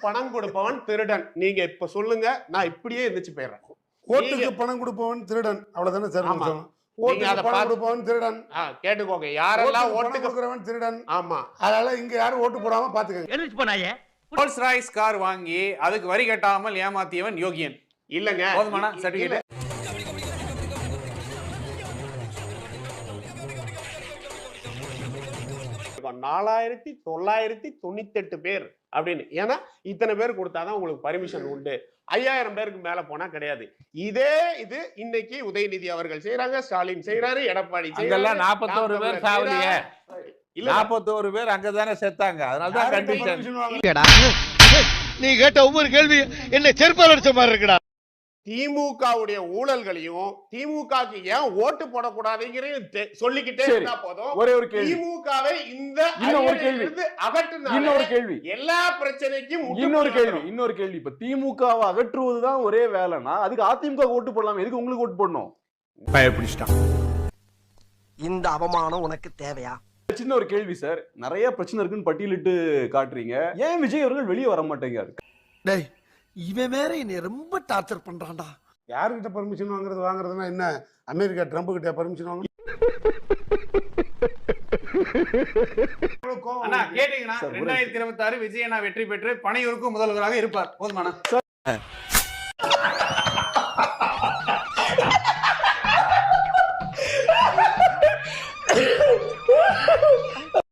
பணம் கொடுப்பவன் திருடன். நீங்க இப்ப சொல்லுங்க, நான் இப்படியே எந்திரிச்சு போயிடுறேன். ஓட்டுக்கு பணம் கொடுப்பவன் திருடன், அவ்வளவுதானே சார்? ஓட்டுக்கு பணம் கொடுப்பவன் திருடன். கேட்டுக்கோங்க, யாரெல்லாம் ஓட்டுக்கு கொடுக்கிறவன் திருடன். ஆமா, அதனால இங்க யாரும் ஓட்டு போடாம பாத்துக்கங்க. எழுதிச்சு போனாயே. ரோல்ஸ் ராய்ஸ் கார் வாங்கி அதுக்கு வரி கட்டாமல் ஏமாத்தியவன் யோகியன். இல்லங்க, போதுமானா சர்டிபிகேட்? 4998 பேர் அப்படின்னு. ஏன்னா இத்தனை பேர் கொடுத்தாதான் உங்களுக்கு பர்மிஷன் உண்டு. 5000 பேருக்கு மேல போனா கிடையாது. இதே இது இன்னைக்கு உதயநிதி அவர்கள் செய்யறாங்க, ஸ்டாலின் செய்யறாரு, எடப்பாடி அங்கெல்லாம் 41 பேர் சாவலியே. 41 பேர் அங்கதானே செத்தாங்க. அதனாலதான் கண்டிஷன். நீ கேட்ட ஒவ்வொரு கேள்வி என்ன செருப்பால் அடிச்ச மாதிரி இருக்குடா. திமுகவுடைய ஊழல்களையும் திமுகக்கு ஏன் ஓட்டு போடக்கூடாதுங்கிறதையும் சொல்லிக்கிட்டே இருந்தா போதும். ஒரே ஒரு கேள்வி. திமுகவை இந்த இன்னொரு கேள்வி, எல்லா பிரச்சனைக்கும் இன்னொரு கேள்வி. இப்ப திமுகவை அகற்றுவதுதான் ஒரே வேலைனா அதுக்கு அதிமுக ஓட்டு போடலாம், எதுக்கு உங்களுக்கு ஓட்டு போடணும்? பயப்பிடிச்சிட்டான். இந்த அவமானம் உனக்கு தேவையா? சின்ன ஒரு கேள்வி சார், நிறைய பிரச்சனை இருக்குன்னு பட்டியலிட்டு காட்டுறீங்க, ஏன் விஜய் அவர்கள் வெளியே வர மாட்டேங்கிறாரு? டேய், இவன் வேற என்னை ரொம்ப டார்ச்சர் பண்றான்டா. யாருக்கிட்ட பர்மிஷன் வாங்குறதுன்னா என்ன? அமெரிக்கா ட்ரம்ப் கிட்ட பர்மிஷன் வாங்க. கேட்டீங்கன்னா 2026 விஜய் வெற்றி பெற்று பனையூருக்கு முதல்வராக இருப்பார். போதுமானா?